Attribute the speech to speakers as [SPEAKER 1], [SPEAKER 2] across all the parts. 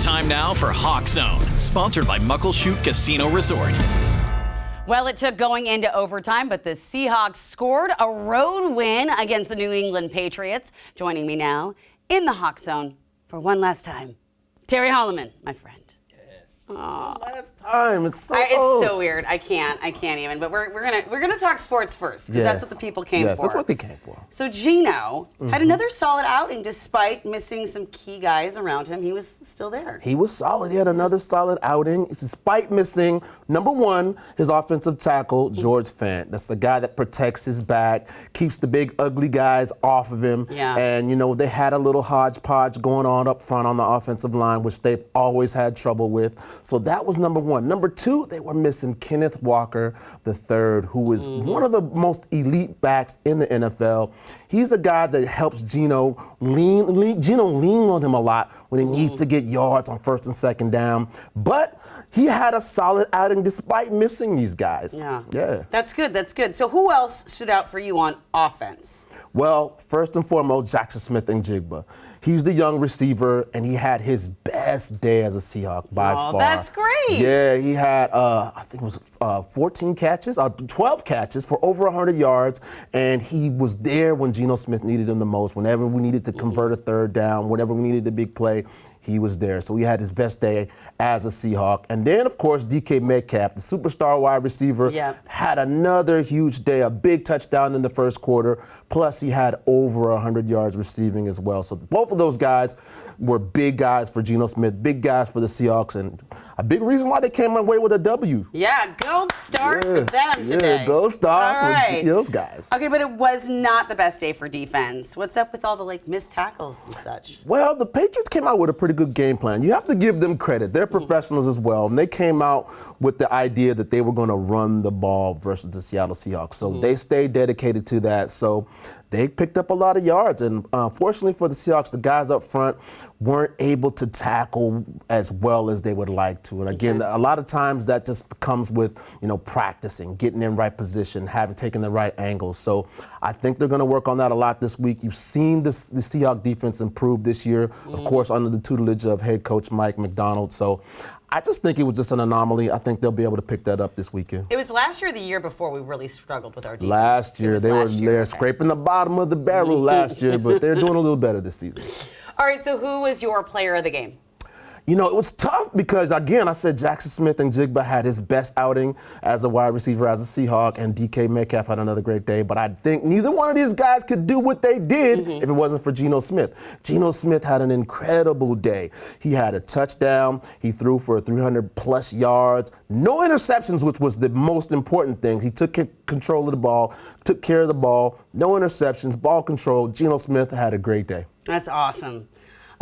[SPEAKER 1] Time now for Hawk Zone, sponsored by Muckleshoot Casino Resort.
[SPEAKER 2] Well, it took going into overtime, but the Seahawks scored a road win against the New England Patriots. Joining me now in the Hawk Zone for one last time, Terry Hollimon, my friend.
[SPEAKER 3] Last time. It's so
[SPEAKER 2] weird. I can't even. But we're gonna talk sports first because that's what the people came for.
[SPEAKER 3] Yes, that's what they came for.
[SPEAKER 2] So Geno had another solid outing despite missing some key guys around him. He was still there.
[SPEAKER 3] He was solid. He had another solid outing despite missing, number one, his offensive tackle, George Fant. That's the guy that protects his back, keeps the big ugly guys off of him.
[SPEAKER 2] Yeah.
[SPEAKER 3] And, they had a little hodgepodge going on up front on the offensive line, which they've always had trouble with. So that was number one. Number two, they were missing Kenneth Walker III, who is one of the most elite backs in the NFL. He's the guy that helps Geno lean on him a lot when he needs to get yards on first and second down. But he had a solid outing despite missing these guys. Yeah.
[SPEAKER 2] That's good. So who else stood out for you on offense?
[SPEAKER 3] Well, first and foremost, Jaxon Smith-Njigba. He's the young receiver, and he had his best day as a Seahawk by far.
[SPEAKER 2] That's great.
[SPEAKER 3] Yeah, he had, I think it was 14 catches, 12 catches for over 100 yards, and he was there when Geno Smith needed him the most. Whenever we needed to convert a third down, whenever we needed a big play, he was there. So he had his best day as a Seahawk. And then, of course, Metcalf, the superstar wide receiver, had another huge day, a big touchdown in the first quarter. Plus, he had over 100 yards receiving as well. So both of those guys were big guys for Geno Smith, big guys for the Seahawks, and a big reason why they came away with a W.
[SPEAKER 2] Yeah, gold start for them today.
[SPEAKER 3] Yeah, gold star for those guys.
[SPEAKER 2] Okay, but it was not the best day for defense. What's up with all the missed tackles and such?
[SPEAKER 3] Well, the Patriots came out with a pretty good game plan. You have to give them credit. They're professionals as well, and they came out with the idea that they were going to run the ball versus the Seattle Seahawks. So they stayed dedicated to that. So they picked up a lot of yards, and fortunately for the Seahawks, the guys up front weren't able to tackle as well as they would like to. And again, a lot of times that just comes with, practicing, getting in right position, taking the right angles. So I think they're going to work on that a lot this week. You've seen the Seahawks defense improve this year, of course, under the tutelage of head coach Mike McDonald. So I just think it was just an anomaly. I think they'll be able to pick that up this weekend.
[SPEAKER 2] It was last year or the year before we really struggled with our defense?
[SPEAKER 3] Last year. They were scraping the bottom of the barrel last year, but they're doing a little better this season.
[SPEAKER 2] All right, so who was your player of the game?
[SPEAKER 3] It was tough because, again, I said Jaxon Smith-Njigba had his best outing as a wide receiver, as a Seahawk, and Metcalf had another great day. But I think neither one of these guys could do what they did if it wasn't for Geno Smith. Geno Smith had an incredible day. He had a touchdown. He threw for 300-plus yards. No interceptions, which was the most important thing. He took control of the ball, took care of the ball. No interceptions, ball control. Geno Smith had a great day.
[SPEAKER 2] That's awesome.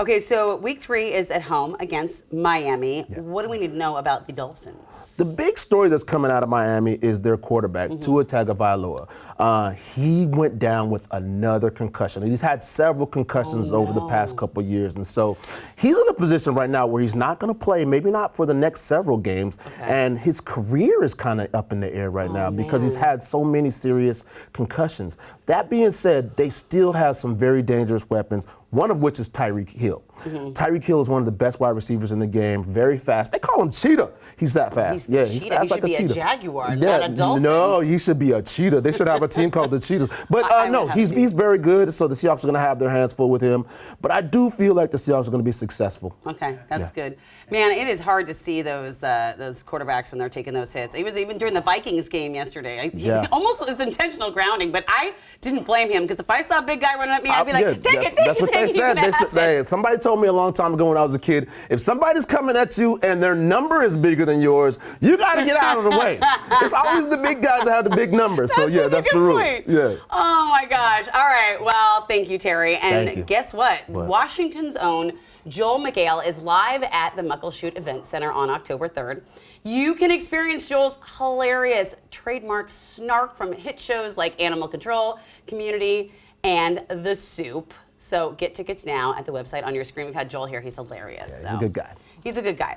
[SPEAKER 2] Okay, so week 3 is at home against Miami. What do we need to know about the Dolphins?
[SPEAKER 3] The big story that's coming out of Miami is their quarterback, Tua Tagovailoa. He went down with another concussion. He's had several concussions over the past couple years, and so he's in a position right now where he's not going to play, maybe not for the next several games, and his career is kind of up in the air right now because he's had so many serious concussions. That being said, they still have some very dangerous weapons, one of which is Tyreek Hill. Tyreek Hill is one of the best wide receivers in the game, very fast. They call him Cheetah. He's that fast. He's fast like a cheetah.
[SPEAKER 2] He should be a jaguar, not a dolphin.
[SPEAKER 3] No, he should be a cheetah. They should have a team called the Cheetahs. But no, he's very good, so the Seahawks are going to have their hands full with him. But I do feel like the Seahawks are going to be successful.
[SPEAKER 2] Okay, that's good. Man, it is hard to see those quarterbacks when they're taking those hits. It was even during the Vikings game yesterday. He almost was intentional grounding, but I didn't blame him because if I saw a big guy running at me, I'd be like, take it.
[SPEAKER 3] That's what they said. Somebody told me a long time ago when I was a kid, if somebody's coming at you and their number is bigger than yours, you got to get out of the way. It's always the big guys that have the big numbers. So that's the rule. Yeah.
[SPEAKER 2] Oh my gosh. All right. Well, thank you, Terry. And
[SPEAKER 3] thank you.
[SPEAKER 2] Guess what? Washington's own Joel McHale is live at the Muckleshoot Event Center on October 3rd. You can experience Joel's hilarious trademark snark from hit shows like Animal Control, Community, and The Soup. So get tickets now at the website on your screen. We've had Joel here. He's hilarious.
[SPEAKER 3] Yeah, he's a good guy.
[SPEAKER 2] He's a good guy.